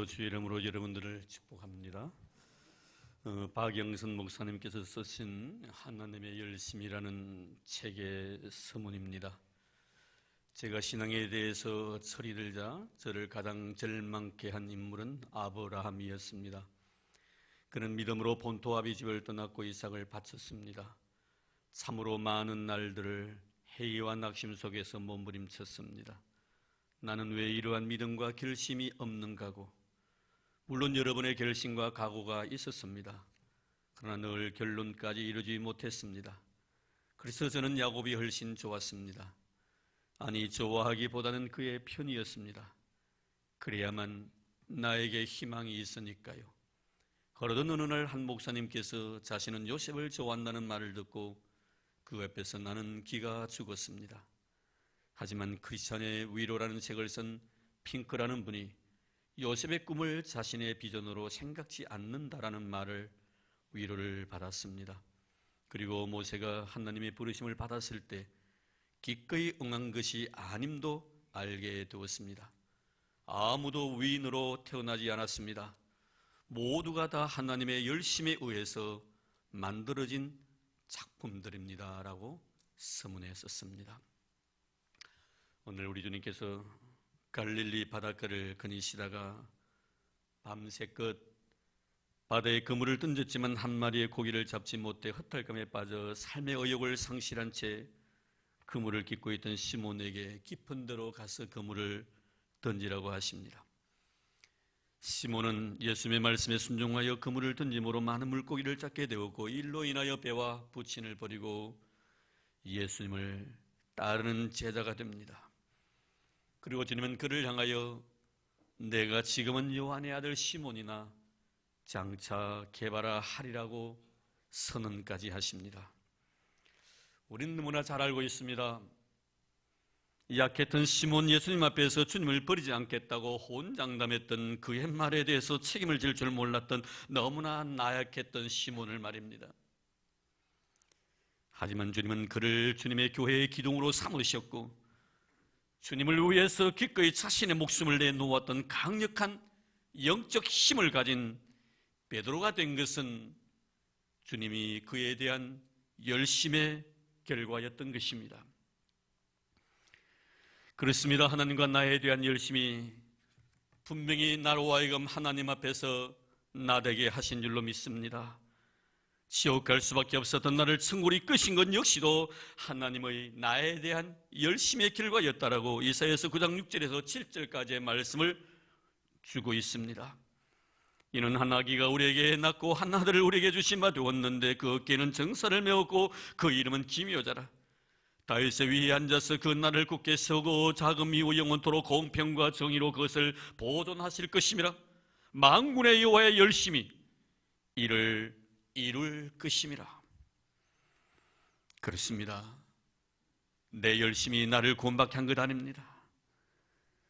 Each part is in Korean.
그리스도 주의 이름으로 여러분들을 축복합니다. 박영선 목사님께서 쓰신 하나님의 열심이라는 책의 서문입니다. 제가 신앙에 대해서 철이 들자 저를 가장 절망케 한 인물은 아브라함이었습니다. 그는 믿음으로 본토 아비집을 떠났고 이삭을 바쳤습니다. 참으로 많은 날들을 해이와 낙심 속에서 몸부림쳤습니다. 나는 왜 이러한 믿음과 결심이 없는가고? 물론 여러분의 결심과 각오가 있었습니다. 그러나 늘 결론까지 이루지 못했습니다. 그래서 저는 야곱이 훨씬 좋았습니다. 아니, 좋아하기보다는 그의 편이었습니다. 그래야만 나에게 희망이 있으니까요. 그러던 어느 날 한 목사님께서 자신은 요셉을 좋아한다는 말을 듣고 그 앞에서 나는 기가 죽었습니다. 하지만 크리스찬의 위로라는 책을 쓴 핑크라는 분이 요셉의 꿈을 자신의 비전으로 생각지 않는다라는 말을 위로를 받았습니다. 그리고 모세가 하나님의 부르심을 받았을 때 기꺼이 응한 것이 아님도 알게 되었습니다. 아무도 위인으로 태어나지 않았습니다. 모두가 다 하나님의 열심에 의해서 만들어진 작품들입니다 라고 서문에 썼습니다. 오늘 우리 주님께서 갈릴리 바닷가를 거니시다가 밤새껏 바다에 그물을 던졌지만 한 마리의 고기를 잡지 못해 허탈감에 빠져 삶의 의욕을 상실한 채 그물을 깃고 있던 시몬에게 깊은 데로 가서 그물을 던지라고 하십니다. 시몬은 예수님의 말씀에 순종하여 그물을 던짐으로 많은 물고기를 잡게 되었고 일로 인하여 배와 부친을 버리고 예수님을 따르는 제자가 됩니다. 그리고 주님은 그를 향하여 내가 지금은 요한의 아들 시몬이나 장차 개바라 하리라고 선언까지 하십니다. 우리는 너무나 잘 알고 있습니다. 약했던 시몬, 예수님 앞에서 주님을 버리지 않겠다고 혼장담했던 그의 말에 대해서 책임을 질 줄 몰랐던 너무나 나약했던 시몬을 말입니다. 하지만 주님은 그를 주님의 교회의 기둥으로 삼으셨고 주님을 위해서 기꺼이 자신의 목숨을 내놓았던 강력한 영적 힘을 가진 베드로가 된 것은 주님이 그에 대한 열심의 결과였던 것입니다. 그렇습니다. 하나님과 나에 대한 열심이 분명히 나로 하여금 하나님 앞에서 나되게 하신 줄로 믿습니다. 지옥 갈 수밖에 없었던 나를 천국으로 이끄신 것 역시도 하나님의 나에 대한 열심의 결과였다라고 이사야서 9장 6절에서 7절까지의 말씀을 주고 있습니다. 이는 한 아기가 우리에게 낳고 한 아들을 우리에게 주신 바 되었는데 그 어깨에는 정사를 메었고 그 이름은 기묘자라. 다윗의 위에 앉아서 그 나라를 굳게 세우고 자금 이후 영원토록 공평과 정의로 그것을 보존하실 것임이라. 만군의 여호와의 열심이 이를 이룰 것임이라. 그렇습니다. 내 열심이 나를 구원받게 한 것 아닙니다.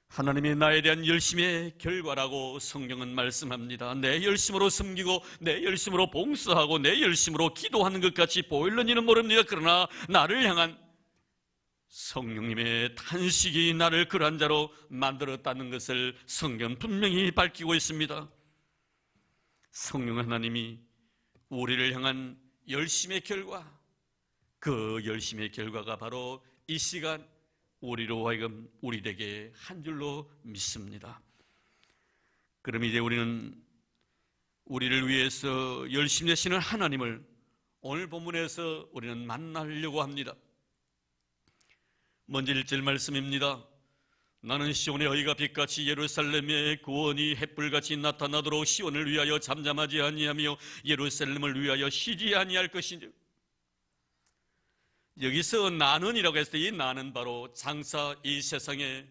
하나님이 나에 대한 열심의 결과라고 성경은 말씀합니다. 내 열심으로 섬기고 내 열심으로 봉사하고 내 열심으로 기도하는 것 같이 보일는지는 모릅니다. 그러나 나를 향한 성령님의 탄식이 나를 그러한 자로 만들었다는 것을 성경은 분명히 밝히고 있습니다. 성령 하나님이 우리를 향한 열심의 결과, 그 열심의 결과가 바로 이 시간 우리로 하여금 우리에게 한 줄로 믿습니다. 그럼 이제 우리는 우리를 위해서 열심히 내시는 하나님을 오늘 본문에서 우리는 만나려고 합니다. 먼저 1절 말씀입니다. 나는 시온의 어이가 빛같이 예루살렘의 구원이 햇불같이 나타나도록 시온을 위하여 잠잠하지 아니하며 예루살렘을 위하여 쉬지 아니할 것이니. 여기서 나는이라고 했을 때 이 나는 바로 장차 이 세상에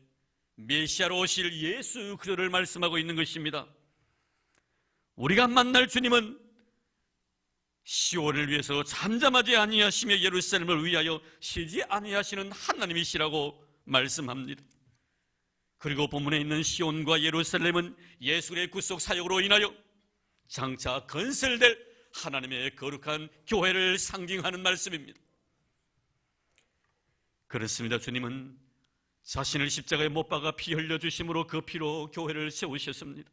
메시아로 오실 예수 그리스도를 말씀하고 있는 것입니다. 우리가 만날 주님은 시온을 위해서 잠잠하지 아니하시며 예루살렘을 위하여 쉬지 아니하시는 하나님이시라고 말씀합니다. 그리고 본문에 있는 시온과 예루살렘은 예수의 구속 사역으로 인하여 장차 건설될 하나님의 거룩한 교회를 상징하는 말씀입니다. 그렇습니다. 주님은 자신을 십자가에 못 박아 피 흘려주심으로 그 피로 교회를 세우셨습니다.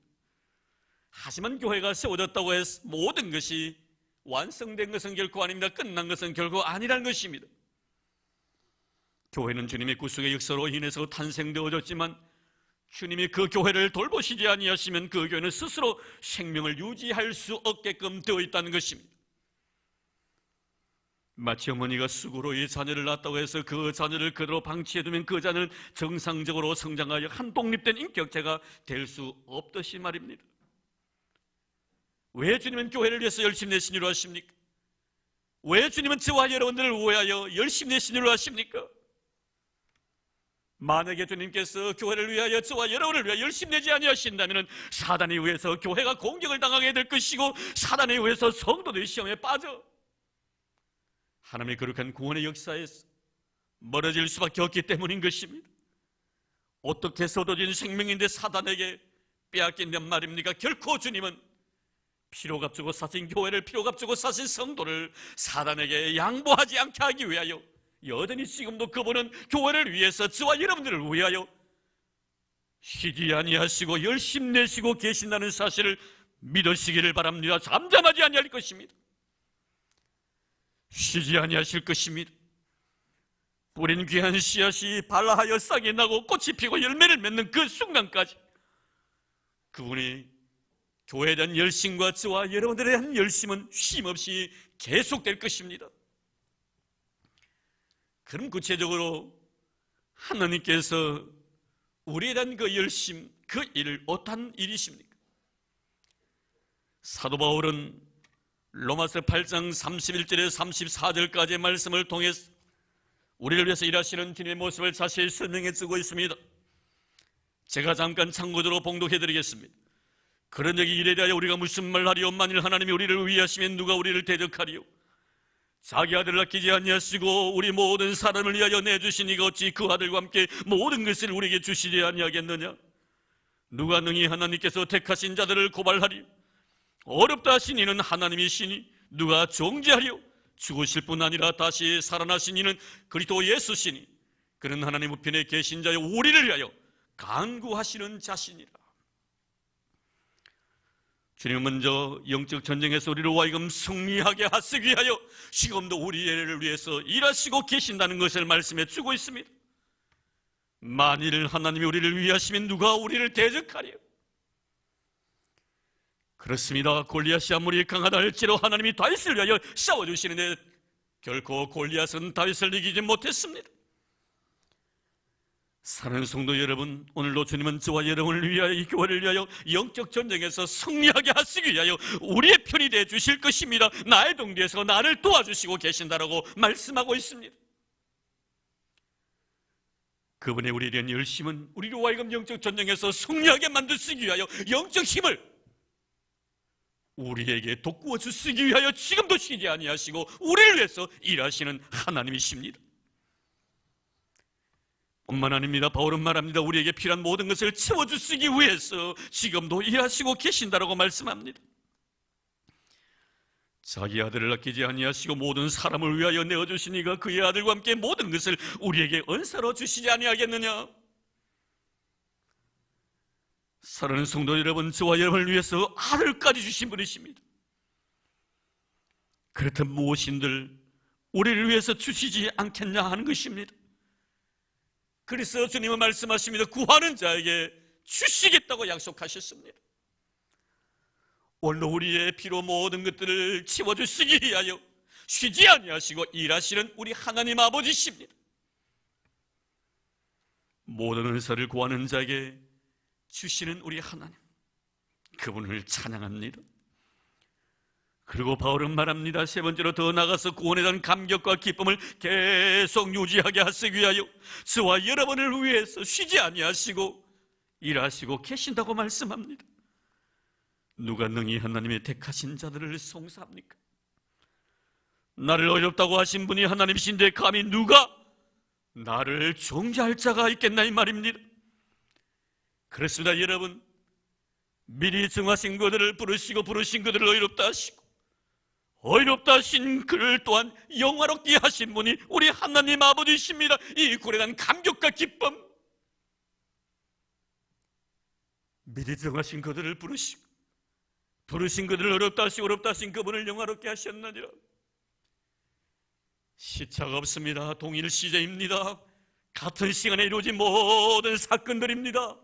하지만 교회가 세워졌다고 해서 모든 것이 완성된 것은 결코 아닙니다. 끝난 것은 결코 아니라는 것입니다. 교회는 주님의 구속의 역사로 인해서 탄생되어졌지만 주님이 그 교회를 돌보시지 아니하시면 그 교회는 스스로 생명을 유지할 수 없게끔 되어 있다는 것입니다. 마치 어머니가 수고로 자녀를 낳았다고 해서 그 자녀를 그대로 방치해두면 그 자녀는 정상적으로 성장하여 한 독립된 인격체가 될 수 없듯이 말입니다. 왜 주님은 교회를 위해서 열심히 내신 일로 하십니까? 왜 주님은 저와 여러분들을 위하여 열심히 내신 일로 하십니까? 만약에 주님께서 교회를 위하여 저와 여러분을 위하여 열심히 내지 아니하신다면 사단에 의해서 교회가 공격을 당하게 될 것이고 사단에 의해서 성도들이 시험에 빠져 하나님의 거룩한 구원의 역사에서 멀어질 수밖에 없기 때문인 것입니다. 어떻게 쏟아진 생명인데 사단에게 빼앗긴단 말입니까? 결코 주님은 피로 값주고 사신 교회를, 피로 값주고 사신 성도를 사단에게 양보하지 않게 하기 위하여 여전히 지금도 그분은 교회를 위해서 저와 여러분들을 위하여 쉬지 아니하시고 열심 내시고 계신다는 사실을 믿으시기를 바랍니다. 잠잠하지 아니할 것입니다. 쉬지 아니하실 것입니다. 뿌린 귀한 씨앗이 발라하여 싹이 나고 꽃이 피고 열매를 맺는 그 순간까지 그분이 교회에 대한 열심과 저와 여러분들에 대한 열심은 쉼없이 계속될 것입니다. 그럼 구체적으로 하나님께서 우리에 대한 그 열심, 그 일을 어떤 일이십니까? 사도 바울은 로마서 8장 31절에 34절까지의 말씀을 통해서 우리를 위해서 일하시는 주님의 모습을 자세히 설명해 주고 있습니다. 제가 잠깐 참고적으로 봉독해 드리겠습니다. 그런 적이 이래 대하여 우리가 무슨 말하리요? 만일 하나님이 우리를 위하시면 누가 우리를 대적하리요? 자기 아들을 아끼지 아니하시고 우리 모든 사람을 위하여 내주신 이가 어찌 그 아들과 함께 모든 것을 우리에게 주시지 아니하겠느냐? 누가 능히 하나님께서 택하신 자들을 고발하리요? 어렵다 하신 이는 하나님이시니 누가 정죄하리요? 죽으실 뿐 아니라 다시 살아나신 이는 그리스도 예수시니 그는 하나님 우편에 계신 자여 우리를 위하여 간구하시는 자신이라. 주님은 먼저 영적 전쟁에서 우리를 하여금 승리하게 하시기 위하여 지금도 우리를 위해서 일하시고 계신다는 것을 말씀해 주고 있습니다. 만일 하나님이 우리를 위하시면 누가 우리를 대적하리요? 그렇습니다. 골리앗이 아무리 강하다 할지라도 하나님이 다윗을 위하여 싸워주시는데 결코 골리앗은 다윗을 이기지 못했습니다. 사랑하는 성도 여러분, 오늘도 주님은 저와 여러분을 위하여 이 교회를 위하여 영적 전쟁에서 승리하게 하시기 위하여 우리의 편이 되어 주실 것입니다. 나의 동대에서 나를 도와주시고 계신다라고 말씀하고 있습니다. 그분의 우리에 대한 열심은 우리로 하여금 영적 전쟁에서 승리하게 만드시기 위하여 영적 힘을 우리에게 돋구어 주시기 위하여 지금도 쉬지 아니하시고 우리를 위해서 일하시는 하나님이십니다. 뿐만 아닙니다. 바울은 말합니다. 우리에게 필요한 모든 것을 채워주시기 위해서 지금도 일하시고 계신다라고 말씀합니다. 자기 아들을 아끼지 아니하시고 모든 사람을 위하여 내어주신 이가 그의 아들과 함께 모든 것을 우리에게 은사로 주시지 아니하겠느냐? 사랑하는 성도 여러분, 저와 여러분을 위해서 아들까지 주신 분이십니다. 그렇다면 무엇인들 우리를 위해서 주시지 않겠냐 하는 것입니다. 그래서 주님은 말씀하십니다. 구하는 자에게 주시겠다고 약속하셨습니다. 오늘도 우리의 피로 모든 것들을 채워주시기 위하여 쉬지 아니하시고 일하시는 우리 하나님 아버지십니다. 모든 은사를 구하는 자에게 주시는 우리 하나님, 그분을 찬양합니다. 그리고 바울은 말합니다. 세 번째로 더 나아가서 구원에 대한 감격과 기쁨을 계속 유지하게 하시기 위하여 저와 여러분을 위해서 쉬지 아니하시고 일하시고 계신다고 말씀합니다. 누가 능히 하나님의 택하신 자들을 송사합니까? 나를 어렵다고 하신 분이 하나님이신데 감히 누가 나를 정죄할 자가 있겠나 이 말입니다. 그렇습니다. 여러분, 미리 정하신 그들을 부르신 그들을 어렵다 하시고 어렵다 하신 그를 또한 영화롭게 하신 분이 우리 하나님 아버지십니다. 이 굴에 대한 감격과 기쁨, 미리 정하신 그들을 부르시고 부르신 그들을 어렵다 하시고 어렵다 하신 그분을 영화롭게 하셨느니라. 시차가 없습니다. 동일 시제입니다. 같은 시간에 이루어진 모든 사건들입니다.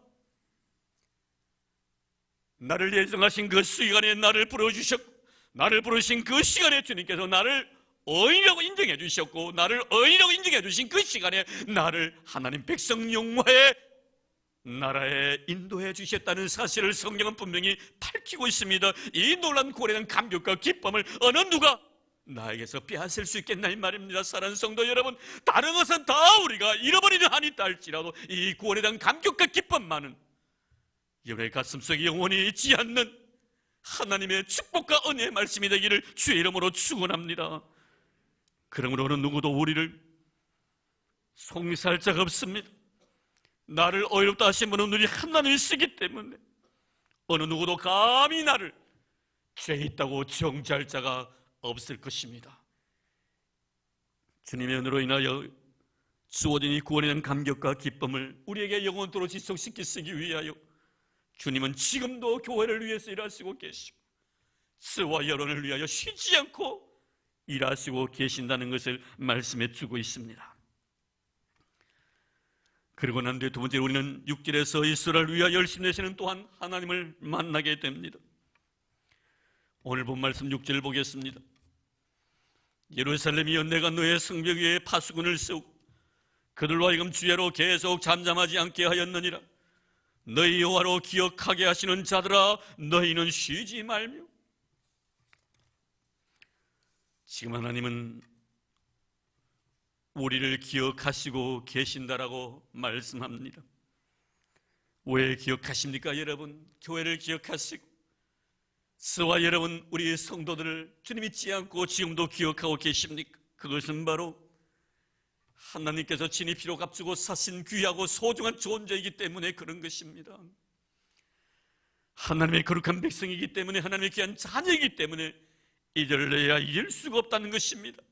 나를 예정하신 그 시간에 나를 부르셨고, 나를 부르신 그 시간에 주님께서 나를 의인이라고 인정해 주셨고, 나를 의인이라고 인정해 주신 그 시간에 나를 하나님 백성 영화의 나라에 인도해 주셨다는 사실을 성경은 분명히 밝히고 있습니다. 이 놀라운 고래는 감격과 기쁨을 어느 누가 나에게서 빼앗을 수 있겠나 이 말입니다. 사랑하는 성도 여러분, 다른 것은 다 우리가 잃어버리는 한이 있다 할지라도 이 구원에 대한 감격과 기쁨만은 여러분의 가슴속에 영원히 잊지 않는 하나님의 축복과 은혜의 말씀이 되기를 주의 이름으로 축원합니다. 그러므로 어느 누구도 우리를 송사할 자가 없습니다. 나를 어렵다 하신 분은 우리 하나님이시기 때문에 어느 누구도 감히 나를 죄 있다고 정죄할 자가 없을 것입니다. 주님의 은혜로 인하여 주어진 이 구원에 대한 감격과 기쁨을 우리에게 영원토록 지속시키시기 위하여 주님은 지금도 교회를 위해서 일하시고 계시고 저와 여러분을 위하여 쉬지 않고 일하시고 계신다는 것을 말씀해 주고 있습니다. 그리고 난 뒤에 두 번째, 우리는 6절에서 이스라엘을 위하여 열심히 내시는 또한 하나님을 만나게 됩니다. 오늘 본 말씀 6절 보겠습니다. 예루살렘이여, 내가 너의 성벽 위에 파수꾼을 세우고 그들로 하여금 주야로 계속 잠잠하지 않게 하였느니라. 너희 여호와로 기억하게 하시는 자들아, 너희는 쉬지 말며. 지금 하나님은 우리를 기억하시고 계신다라고 말씀합니다. 왜 기억하십니까? 여러분, 교회를 기억하시고 저와 여러분, 우리 성도들을 주님 잊지 않고 지금도 기억하고 계십니까? 그것은 바로 하나님께서 친히 피로 값주고 사신 귀하고 소중한 존재이기 때문에 그런 것입니다. 하나님의 거룩한 백성이기 때문에, 하나님의 귀한 자녀이기 때문에 잊을래야 잊을 수가 없다는 것입니다.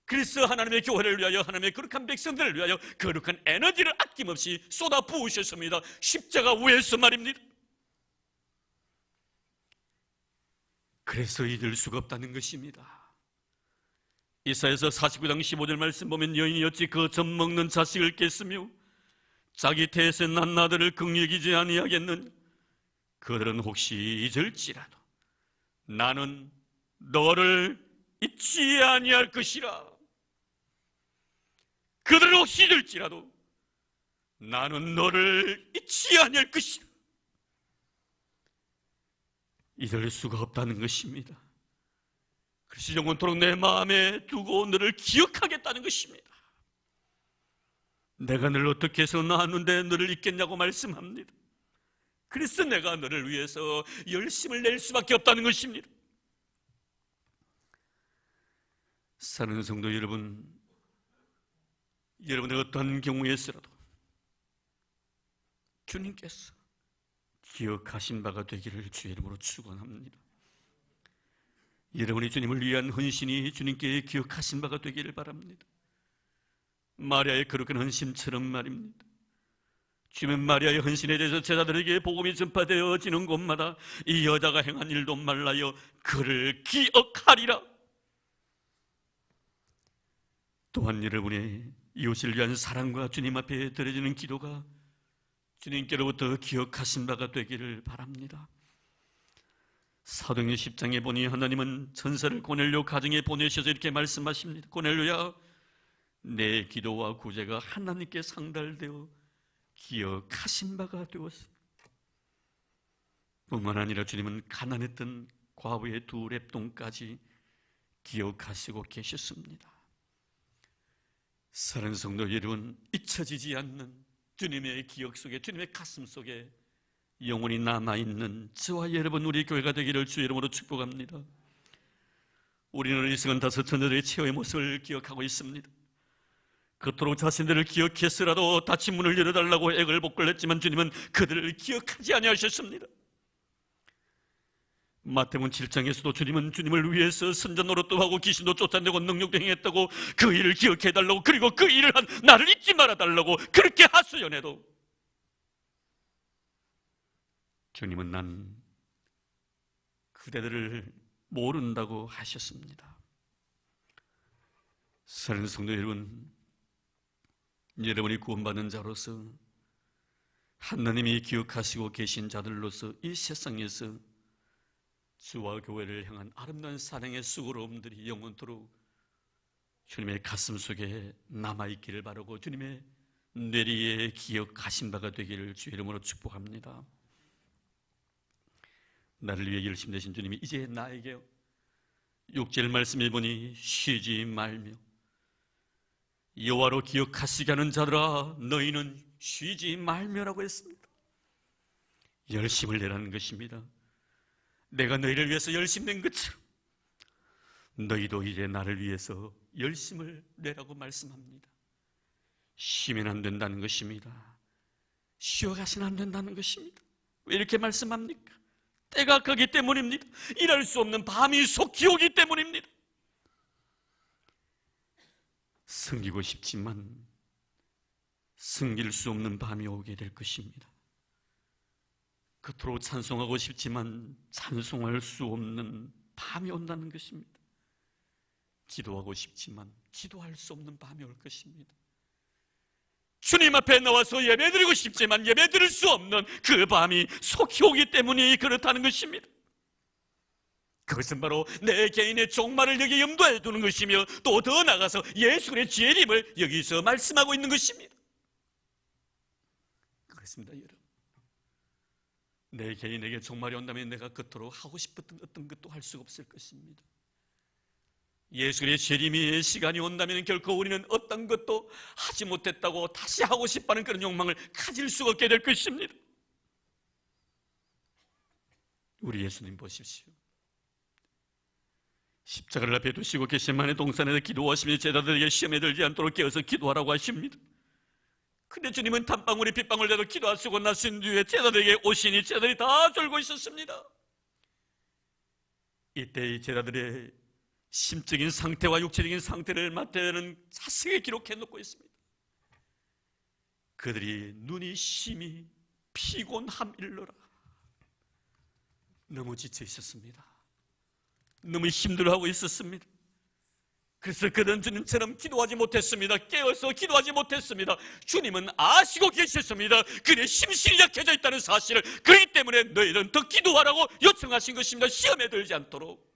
그래서 하나님의 교회를 위하여, 하나님의 거룩한 백성들을 위하여 거룩한 에너지를 아낌없이 쏟아 부으셨습니다. 십자가 위에서 말입니다. 그래서 잊을 수가 없다는 것입니다. 이사야서 49장 15절 말씀 보면, 여인이 어찌 그 젖먹는 자식을 깼으며 자기 태에서 난 아들을 긍휼히지 아니하겠느냐. 그들은 혹시 잊을지라도 나는 너를 잊지 아니할 것이라. 그들은 혹시 잊을지라도 나는 너를 잊지 아니할 것이라. 잊을 수가 없다는 것입니다. 그래서 영원토록 내 마음에 두고 너를 기억하겠다는 것입니다. 내가 너를 어떻게 해서 낳았는데 너를 잊겠냐고 말씀합니다. 그래서 내가 너를 위해서 열심을 낼 수밖에 없다는 것입니다. 사랑하는 성도 여러분, 여러분의 어떤 경우에서라도 주님께서 기억하신 바가 되기를 주의 이름으로 축원합니다. 여러분이 주님을 위한 헌신이 주님께 기억하신 바가 되기를 바랍니다. 마리아의 거룩한 헌신처럼 말입니다. 주님은 마리아의 헌신에 대해서 제자들에게 복음이 전파되어지는 곳마다 이 여자가 행한 일도 말라여 그를 기억하리라. 또한 여러분의 이웃을 위한 사랑과 주님 앞에 드려지는 기도가 주님께로부터 기억하신 바가 되기를 바랍니다. 사도행전 10장에 보니 하나님은 천사를 고넬료 가정에 보내셔서 이렇게 말씀하십니다. 고넬료야, 내 기도와 구제가 하나님께 상달되어 기억하신 바가 되었습니다. 뿐만 아니라 주님은 가난했던 과부의 두 랩돈까지 기억하시고 계셨습니다. 사랑하는 성도 여러분, 잊혀지지 않는 주님의 기억 속에, 주님의 가슴 속에 영원히 남아있는 저와 여러분, 우리 교회가 되기를 주의 이름으로 축복합니다. 우리는 이 시간 다섯 처녀들의 최후의 모습을 기억하고 있습니다. 그토록 자신들을 기억해서라도 닫힌 문을 열어달라고 애걸 복걸했지만 주님은 그들을 기억하지 아니하셨습니다. 마태복음 7장에서도 주님은 주님을 위해서 선전 노릇도 하고 귀신도 쫓아내고 능력도 행했다고 그 일을 기억해달라고, 그리고 그 일을 한 나를 잊지 말아달라고 그렇게 하소연해도 주님은 난 그대들을 모른다고 하셨습니다. 사랑하는 성도 여러분, 여러분이 구원받는 자로서 하나님이 기억하시고 계신 자들로서 이 세상에서 주와 교회를 향한 아름다운 사랑의 수고로움들이 영원토록 주님의 가슴 속에 남아있기를 바라고 주님의 뇌리에 기억하신 바가 되기를 주의 이름으로 축복합니다. 나를 위해 열심히 되신 주님이 이제 나에게 6절 말씀을 보니 쉬지 말며 여호와로 기억하시게 하는 자들아 너희는 쉬지 말며라고 했습니다. 열심을 내라는 것입니다. 내가 너희를 위해서 열심 낸 것처럼 너희도 이제 나를 위해서 열심을 내라고 말씀합니다. 쉬면 안 된다는 것입니다. 쉬어가시면 안 된다는 것입니다. 왜 이렇게 말씀합니까? 때가 거기 때문입니다. 일할 수 없는 밤이 속히 오기 때문입니다. 섬기고 싶지만 섬길 수 없는 밤이 오게 될 것입니다. 겉으로 찬송하고 싶지만 찬송할 수 없는 밤이 온다는 것입니다. 기도하고 싶지만 기도할 수 없는 밤이 올 것입니다. 주님 앞에 나와서 예배드리고 싶지만 예배드릴 수 없는 그 밤이 속히 오기 때문에 그렇다는 것입니다. 그것은 바로 내 개인의 종말을 여기 염두에 두는 것이며 또 더 나아가서 예수의 재림을 여기서 말씀하고 있는 것입니다. 그렇습니다, 여러분. 내 개인에게 종말이 온다면 내가 겉으로 하고 싶었던 어떤 것도 할 수가 없을 것입니다. 예수의 재림의 시간이 온다면 결코 우리는 어떤 것도 하지 못했다고 다시 하고 싶어하는 그런 욕망을 가질 수가 없게 될 것입니다. 우리 예수님 보십시오. 십자가를 앞에 두시고 겟세마네 동산에서 기도하시며 제자들에게 시험에 들지 않도록 깨어서 기도하라고 하십니다. 근데 주님은 단방울이 빗방울대로 기도하시고 나신 뒤에 제자들에게 오시니 제자들이 다 졸고 있었습니다. 이때 이 제자들의 심적인 상태와 육체적인 상태를 마태는 자세히 기록해 놓고 있습니다. 그들이 눈이 심히 피곤함일러라. 너무 지쳐 있었습니다. 너무 힘들어하고 있었습니다. 그래서 그들은 주님처럼 기도하지 못했습니다. 깨어서 기도하지 못했습니다. 주님은 아시고 계셨습니다. 그들의 심신이 약해져 있다는 사실을. 그렇기 때문에 너희는 더 기도하라고 요청하신 것입니다. 시험에 들지 않도록.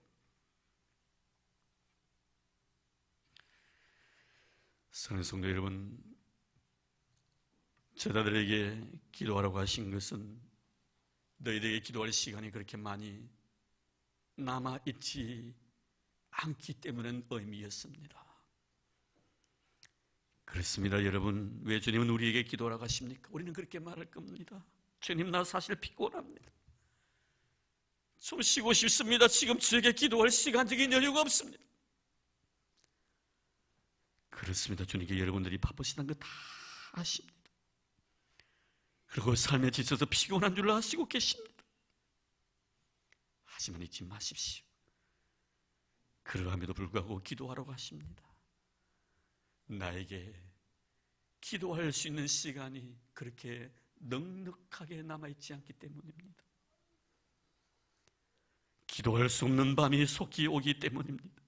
사랑하는 성도 여러분, 제자들에게 기도하라고 하신 것은 너희들에게 기도할 시간이 그렇게 많이 남아있지 않기 때문에 의미였습니다. 그렇습니다, 여러분. 왜 주님은 우리에게 기도하라고 하십니까? 우리는 그렇게 말할 겁니다. 주님, 나 사실 피곤합니다. 좀 쉬고 싶습니다. 지금 저에게 기도할 시간적인 여유가 없습니다. 그렇습니다. 주님께 여러분들이 바쁘시다는 거 다 아십니다. 그리고 삶에 지쳐서 피곤한 줄 아시고 계십니다. 하지만 잊지 마십시오. 그러함에도 불구하고 기도하라고 하십니다. 나에게 기도할 수 있는 시간이 그렇게 넉넉하게 남아있지 않기 때문입니다. 기도할 수 없는 밤이 속히 오기 때문입니다.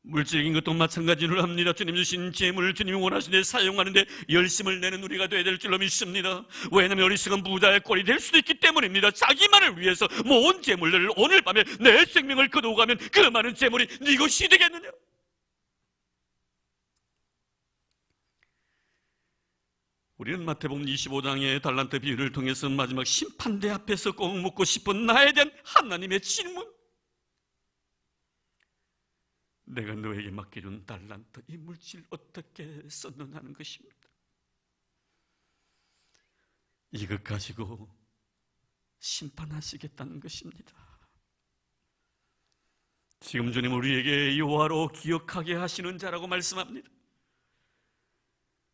물질적인 것도 마찬가지로 합니다. 주님 주신 재물을 주님이 원하시는데 사용하는데 열심을 내는 우리가 되어야 될 줄로 믿습니다. 왜냐하면 어리석은 부자의 꼴이 될 수도 있기 때문입니다. 자기만을 위해서 모은 재물들을 오늘 밤에 내 생명을 거두고 가면 그 많은 재물이 네 것이 되겠느냐? 우리는 마태복음 25장의 달란트 비유를 통해서 마지막 심판대 앞에서 꼭 묻고 싶은 나에 대한 하나님의 질문, 내가 너에게 맡겨준 달란트, 이 물질 어떻게 썼느냐는 것입니다. 이것 가지고 심판하시겠다는 것입니다. 지금 주님 우리에게 여호와로 기억하게 하시는 자라고 말씀합니다.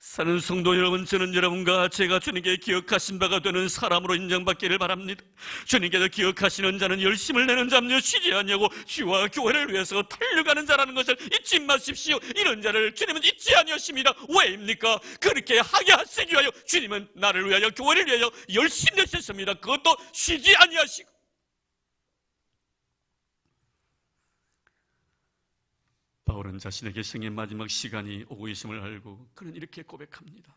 사는 성도 여러분, 저는 여러분과 제가 주님께 기억하신 바가 되는 사람으로 인정받기를 바랍니다. 주님께서 기억하시는 자는 열심을 내는 자며 쉬지 아니하고 주와 교회를 위해서 달려가는 자라는 것을 잊지 마십시오. 이런 자를 주님은 잊지 아니하십니다. 왜입니까? 그렇게 하게 하시기 위하여 주님은 나를 위하여 교회를 위하여 열심히 내셨습니다. 그것도 쉬지 아니하시고. 바울은 자신에게 생의 마지막 시간이 오고 있음을 알고 그는 이렇게 고백합니다.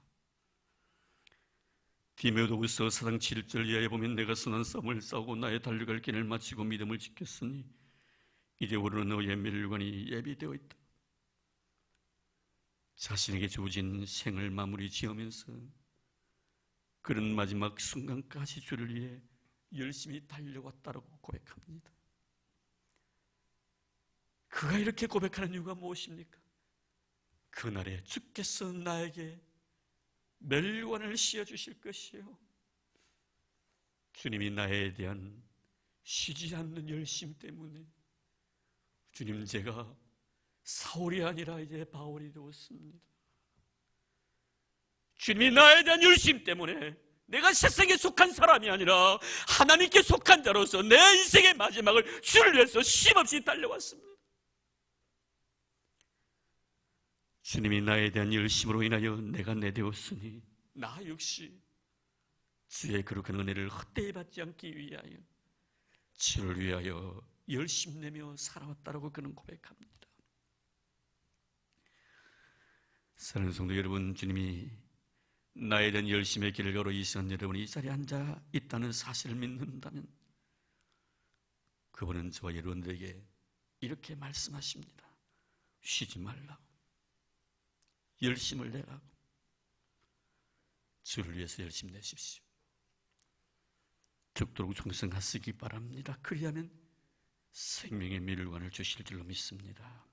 디모데후서 4장 7절 이하에 보면 내가 선한 싸움을 싸우고 나의 달려갈 길을 마치고 믿음을 지켰으니 이제 오르는 너의 멸관이 예비되어 있다. 자신에게 주어진 생을 마무리 지으면서 그런 마지막 순간까지 주를 위해 열심히 달려왔다고 고백합니다. 그가 이렇게 고백하는 이유가 무엇입니까? 그날에 주께서 나에게 멸관을 씌워주실 것이요, 주님이 나에 대한 쉬지 않는 열심 때문에 주님, 제가 사울이 아니라 이제 바울이 되었습니다. 주님이 나에 대한 열심 때문에 내가 세상에 속한 사람이 아니라 하나님께 속한 자로서 내 인생의 마지막을 주를 위해서 쉼없이 달려왔습니다. 주님이 나에 대한 열심으로 인하여 내가 내 되었으니 나 역시 주의 거룩한 은혜를 헛되이 받지 않기 위하여 주를 위하여 열심내며 살아왔다라고 그는 고백합니다. 사랑하는 성도 여러분, 주님이 나에 대한 열심의 길을 걸어 이 시간 여러분이 이 자리에 앉아 있다는 사실을 믿는다면 그분은 저와 여러분들에게 이렇게 말씀하십니다. 쉬지 말라고, 열심을 내라고, 주를 위해서 열심 내십시오. 죽도록 충성하시기 바랍니다. 그리하면 생명의 멸관을 주실 줄로 믿습니다.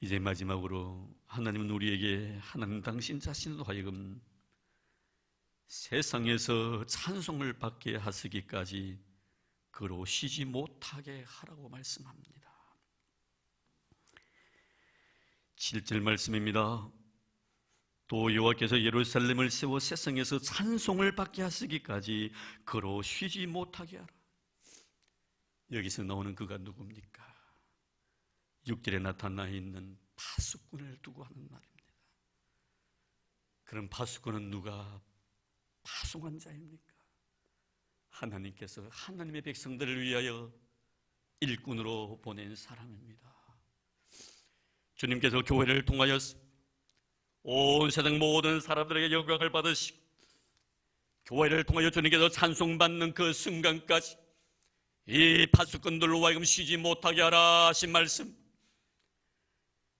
이제 마지막으로 하나님은 우리에게 하나님 당신 자신으로 하여금 세상에서 찬송을 받게 하시기까지 그로 쉬지 못하게 하라고 말씀합니다. 7절 말씀입니다. 또 여호와께서 예루살렘을 세워 세상에서 찬송을 받게 하시기까지 그로 쉬지 못하게 하라. 여기서 나오는 그가 누굽니까? 6절에 나타나 있는 파수꾼을 두고 하는 말입니다. 그럼 파수꾼은 누가 파송한 자입니까? 하나님께서 하나님의 백성들을 위하여 일꾼으로 보낸 사람입니다. 주님께서 교회를 통하여 온 세상 모든 사람들에게 영광을 받으시고 교회를 통하여 주님께서 찬송받는 그 순간까지 이 파수꾼들로 하여금 쉬지 못하게 하라 하신 말씀,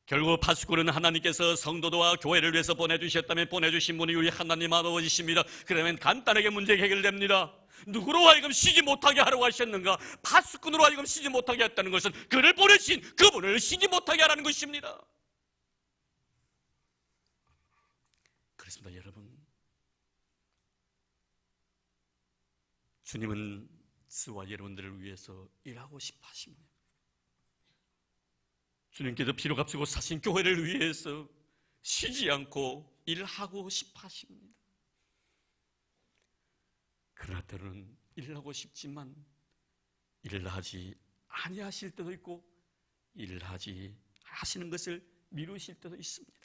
결국 파수꾼은 하나님께서 성도도와 교회를 위해서 보내주셨다면 보내주신 분이 우리 하나님 아버지십니다. 그러면 간단하게 문제가 해결됩니다. 누구로 하여금 쉬지 못하게 하라고 하셨는가? 파수꾼으로 하여금 쉬지 못하게 했다는 것은 그를 보내신 그분을 쉬지 못하게 하라는 것입니다. 그렇습니다. 여러분, 주님은 저와 여러분들을 위해서 일하고 싶어 하십니다. 주님께서 피로 값주고 사신 교회를 위해서 쉬지 않고 일하고 싶어 하십니다. 그러나 때로는 일하고 싶지만 일을 하지 아니하실 때도 있고 일을 하지 하시는 것을 미루실 때도 있습니다.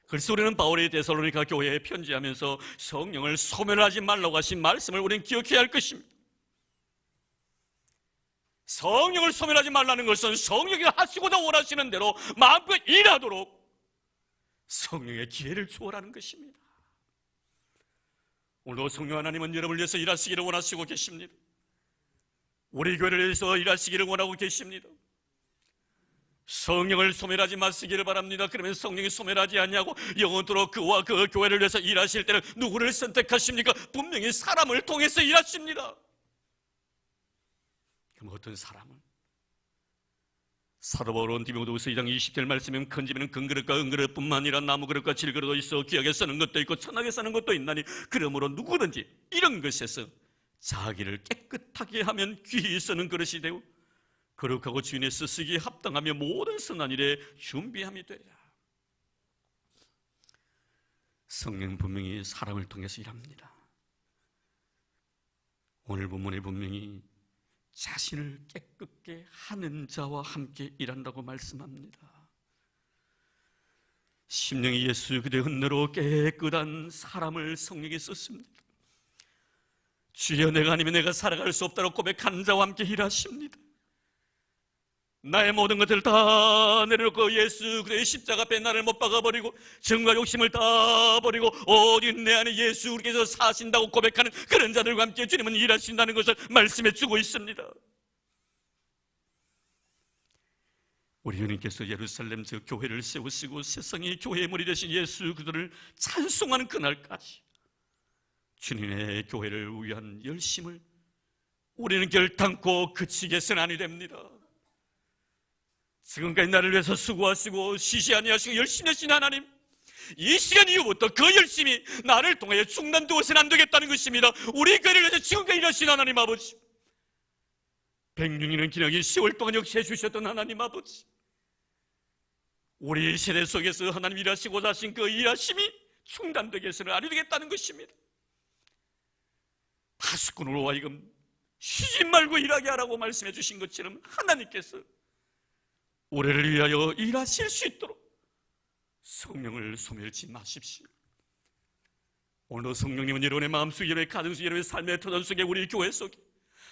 그래서 우리는 바울이 데살로니가 교회에 편지하면서 성령을 소멸하지 말라고 하신 말씀을 우리는 기억해야 할 것입니다. 성령을 소멸하지 말라는 것은 성령이 하시고자 원하시는 대로 마음껏 일하도록 성령의 기회를 주어라는 것입니다. 오늘도 성령 하나님은 여러분을 위해서 일하시기를 원하시고 계십니다. 우리 교회를 위해서 일하시기를 원하고 계십니다. 성령을 소멸하지 마시기를 바랍니다. 그러면 성령이 소멸하지 않냐고 영원토록 그와 그 교회를 위해서 일하실 때는 누구를 선택하십니까? 분명히 사람을 통해서 일하십니다. 그럼 어떤 사람은? 사도 바울은 디모데후서 2장 20절 말씀이면 큰 집에는 큰 그릇과 은그릇뿐만 아니라 나무 그릇과 질그릇도 있어 귀하게 쓰는 것도 있고 천하게 쓰는 것도 있나니 그러므로 누구든지 이런 것에서 자기를 깨끗하게 하면 귀히 쓰는 그릇이 되고 거룩하고 주인의 쓰시기에 합당하며 모든 선한 일에 준비함이 되라. 성령 분명히 사람을 통해서 일합니다. 오늘 본문에 분명히 자신을 깨끗게 하는 자와 함께 일한다고 말씀합니다. 심령이 예수 그리스도의 은혜로 깨끗한 사람을 성령이 썼습니다. 주여 내가 아니면 내가 살아갈 수 없다고 고백하는 자와 함께 일하십니다. 나의 모든 것들을 다 내려놓고 예수 그리스도의 십자가 앞에 나를 못 박아버리고 정과 욕심을 다 버리고 오직 내 안에 예수 그리스도께서 사신다고 고백하는 그런 자들과 함께 주님은 일하신다는 것을 말씀해 주고 있습니다. 우리 주님께서 예루살렘 저 교회를 세우시고 세상의 교회의 머리 되신 예수 그들을 찬송하는 그날까지 주님의 교회를 위한 열심을 우리는 결단코 그치게서는 아니 됩니다. 지금까지 나를 위해서 수고하시고 쉬지 아니하시고 열심히 하신 하나님, 이 시간 이후부터 그 열심이 나를 통하여 중단되어서는 안 되겠다는 것입니다. 우리 교회를 위해서 지금까지 일하신 하나님 아버지, 106년은 기나긴 10월 동안 역시해 주셨던 하나님 아버지, 우리 세대 속에서 하나님 일하시고자 하신 그 일하심이 중단되게 해서는 안 되겠다는 것입니다. 파수꾼으로 하여금 쉬지 말고 일하게 하라고 말씀해 주신 것처럼 하나님께서 우리를 위하여 일하실 수 있도록 성령을 소멸치 마십시오. 오늘 성령님은 여러분의 마음속, 여러분의 가정속, 여러분의 삶의 터전 속에 우리 교회 속에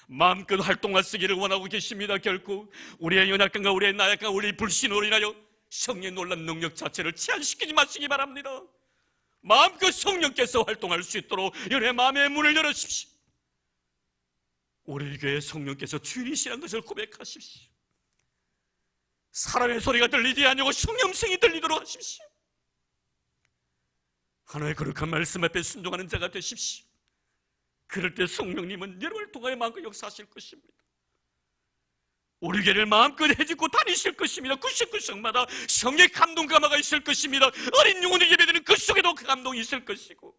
마음껏 활동하시기를 원하고 계십니다. 결코 우리의 연약함과 우리의 나약함과 우리의 불신으로 인하여 성령의 놀란 능력 자체를 제한시키지 마시기 바랍니다. 마음껏 성령께서 활동할 수 있도록 여러분의 마음의 문을 열어주십시오. 우리 교회의 성령께서 주인이시라는 것을 고백하십시오. 사람의 소리가 들리지 아니하고 성령성이 들리도록 하십시오. 하나님의 거룩한 말씀 앞에 순종하는 자가 되십시오. 그럴 때 성령님은 여러분을 통하여 마음껏 역사하실 것입니다. 우리 교회를 마음껏 해집고 다니실 것입니다. 구석구석마다 성의 감동 감화가 있을 것입니다. 어린 영혼을 예배드리는 그 속에도 그 감동이 있을 것이고,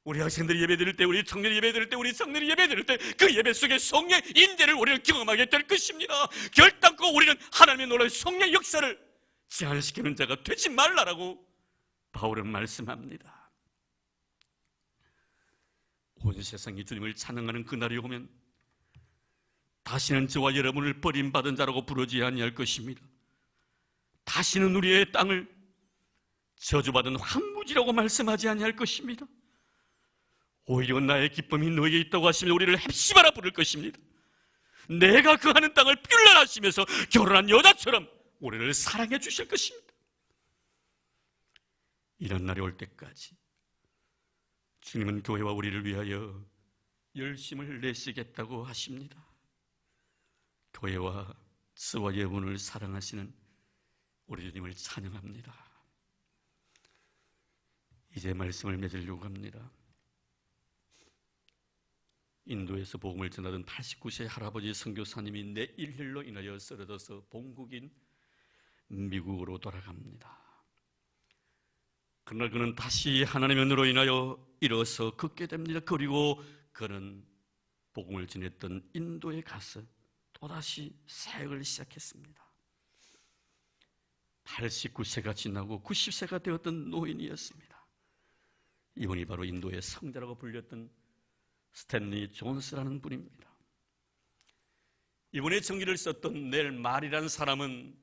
우리 학생들이 예배드릴 때, 우리 청년이 예배드릴 때, 우리 청년이 예배드릴 때 그 예배 속에 성령의 인재를 우리는 경험하게 될 것입니다. 결단코 우리는 하나님의 놀라운 성령의 역사를 제한시키는 자가 되지 말라라고 바울은 말씀합니다. 온 세상이 주님을 찬양하는 그날이 오면 다시는 저와 여러분을 버림받은 자라고 부르지 아니할 것입니다. 다시는 우리의 땅을 저주받은 황무지라고 말씀하지 아니할 것입니다. 오히려 나의 기쁨이 너에게 있다고 하시며 우리를 헵시바라 부를 것입니다. 내가 거하는 땅을 뷸라하시면서 결혼한 여자처럼 우리를 사랑해 주실 것입니다. 이런 날이 올 때까지 주님은 교회와 우리를 위하여 열심을 내시겠다고 하십니다. 교회와 저와 여러분을 사랑하시는 우리 주님을 찬양합니다. 이제 말씀을 맺으려고 합니다. 인도에서 복음을 전하던 89세 할아버지 선교사님이 뇌일혈로 인하여 쓰러져서 본국인 미국으로 돌아갑니다. 그러나 그는 다시 하나님의 은혜로 인하여 일어서 걷게 됩니다. 그리고 그는 복음을 전했던 인도에 가서 또다시 사역을 시작했습니다. 89세가 지나고 90세가 되었던 노인이었습니다. 이분이 바로 인도의 성자라고 불렸던 스탠리 존스라는 분입니다. 이분의 정기를 썼던 넬 말이라는 사람은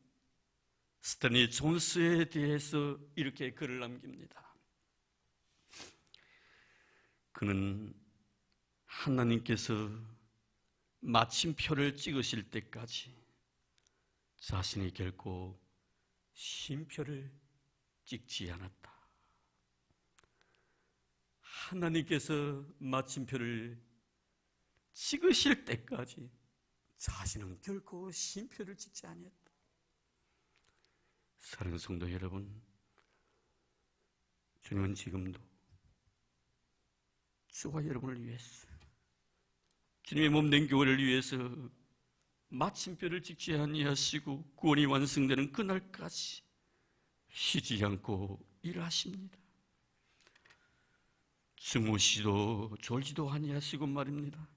스탠리 존스에 대해서 이렇게 글을 남깁니다. 그는 하나님께서 마침표를 찍으실 때까지 자신이 결코 쉼표를 찍지 않았다. 하나님께서 마침표를 찍으실 때까지 자신은 결코 쉼표를 찍지 아니했다. 사랑하는 성도 여러분, 주님은 지금도 저와 여러분을 위해서, 주님의 몸된 교회를 위해서 마침표를 찍지 아니하시고 구원이 완성되는 그날까지 쉬지 않고 일하십니다. 주무시도 졸지도 아니하시고 말입니다.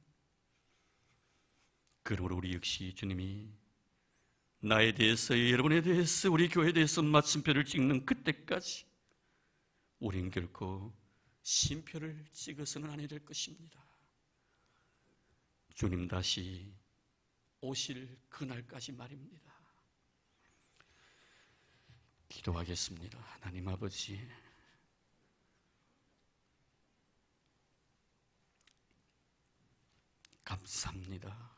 그러므로 우리 역시 주님이 나에 대해서, 여러분에 대해서, 우리 교회에 대해서 마침표를 찍는 그때까지 우린 결코 쉼표를 찍어서는 아니 될 것입니다. 주님 다시 오실 그날까지 말입니다. 기도하겠습니다. 하나님 아버지, 감사합니다.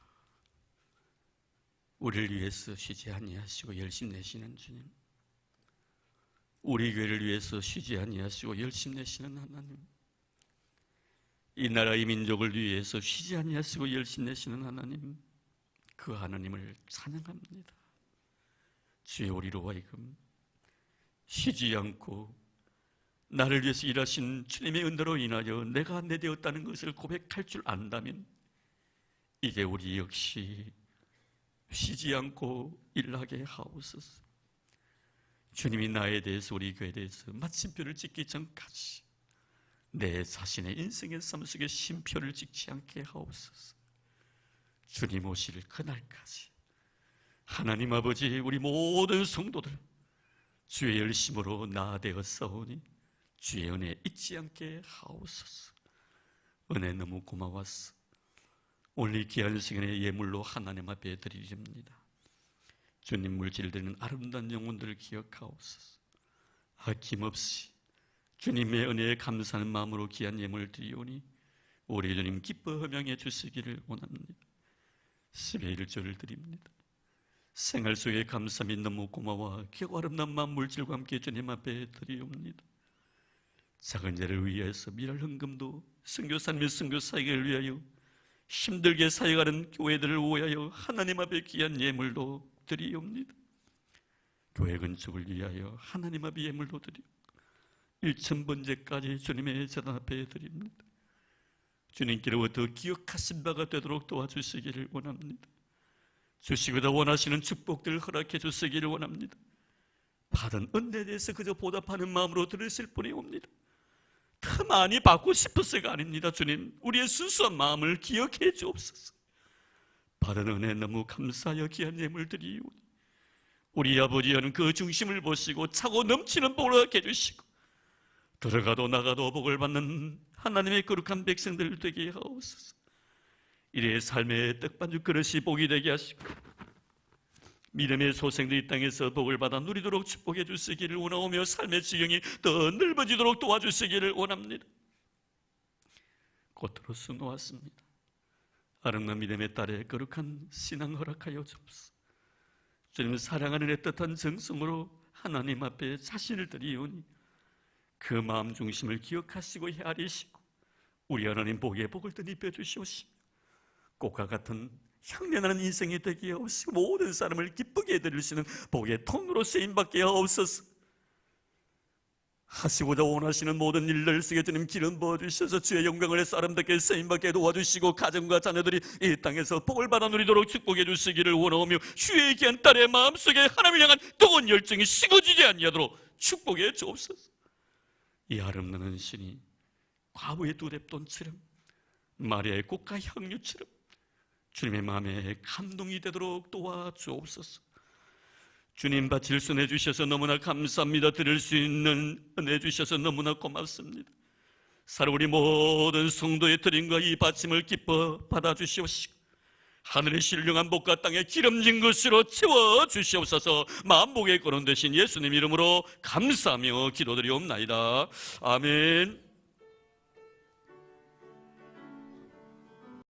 우리를 위해서 쉬지 아니하시고 열심 내시는 주님, 우리 교회를 위해서 쉬지 아니하시고 열심 내시는 하나님, 이 나라 이 민족을 위해서 쉬지 아니하시고 열심 내시는 하나님, 그 하나님을 찬양합니다. 주의 우리로 하여금 쉬지 않고 나를 위해서 일하신 주님의 은혜로 인하여 내가 내 되었다는 것을 고백할 줄 안다면 이제 우리 역시 쉬지 않고 일하게 하옵소서. 주님이 나에 대해서, 우리 교회에 대해서 마침표를 찍기 전까지 내 자신의 인생의 삶 속에 쉼표를 찍지 않게 하옵소서. 주님 오실 그날까지 하나님 아버지, 우리 모든 성도들 주의 열심으로 나아되었사오니 주의 은혜 잊지 않게 하옵소서. 은혜 너무 고마웠어. 오늘 이 귀한 시간에 예물로 하나님 앞에 드리렵니다. 주님 물질되는 아름다운 영혼들을 기억하옵소서. 아낌없이 주님의 은혜에 감사하는 마음으로 귀한 예물을 드리오니 우리 주님 기뻐 허명해 주시기를 원합니다. 10의 1조를 드립니다. 생활 속에 감사함이 너무 고마워 귀하고 아름다운 마음 물질과 함께 주님 앞에 드리옵니다. 작은 자를 위해서 미랄 헌금도 선교사님 및 선교사에게를 위하여 힘들게 사역하는 교회들을 위하여 하나님 앞에 귀한 예물도 드리옵니다. 교회 건축을 위하여 하나님 앞에 예물도 드리고 1000번째까지 주님의 재단 앞에 드립니다. 주님께로부터 기억하신 바가 되도록 도와주시기를 원합니다. 주시고자 원하시는 축복들을 허락해 주시기를 원합니다. 받은 은혜에 대해서 그저 보답하는 마음으로 들으실 분이 옵니다. 더 많이 받고 싶어서가 아닙니다. 주님, 우리의 순수한 마음을 기억해 주옵소서. 받은 은혜 너무 감사하여 귀한 예물 드리오니 우리 아버지여는 그 중심을 보시고 차고 넘치는 복을 얻게 해주시고 들어가도 나가도 복을 받는 하나님의 거룩한 백성들 되게 하옵소서. 이래 삶의 떡반죽 그릇이 복이 되게 하시고 믿음의 소생들이 땅에서 복을 받아 누리도록 축복해 주시기를 원하오며 삶의 지경이 더 넓어지도록 도와주시기를 원합니다. 곧으로 수놓았습니다. 아름다운 믿음의 딸의 거룩한 신앙 허락하여 주옵소서. 주님 사랑하는 애틋한 정성으로 하나님 앞에 자신을 드리오니 그 마음 중심을 기억하시고 헤아리시고 우리 하나님 복에 복을 더 입혀 주시옵시고 꽃과 같은 향연하는 인생이 되게 하옵시고 모든 사람을 기쁘게 해드릴 수 있는 복의 통로로 쓰임받게 하옵소서. 하시고자 원하시는 모든 일들 속에 주님 기름 부어주셔서 주의 영광을 해서 아름답게 쓰임받게 도와주시고 가정과 자녀들이 이 땅에서 복을 받아 누리도록 축복해 주시기를 원하오며 주의 귀한 딸의 마음속에 하나님을 향한 뜨거운 열정이 식어지지 아니하도록 축복해 주옵소서. 이 아름다운 신이 과부의 두렙돈처럼 마리아의 꽃과 향유처럼 주님의 마음에 감동이 되도록 도와주옵소서. 주님 바칠 수 내주셔서 너무나 감사합니다. 드릴 수 있는 은혜 주셔서 너무나 고맙습니다. 사랑 우리 모든 성도의 드림과 이 바침을 기뻐 받아주시옵시고 하늘의 신령한 복과 땅의 기름진 것으로 채워주시옵소서. 만복의 거론 되신 예수님 이름으로 감사하며 기도드리옵나이다. 아멘.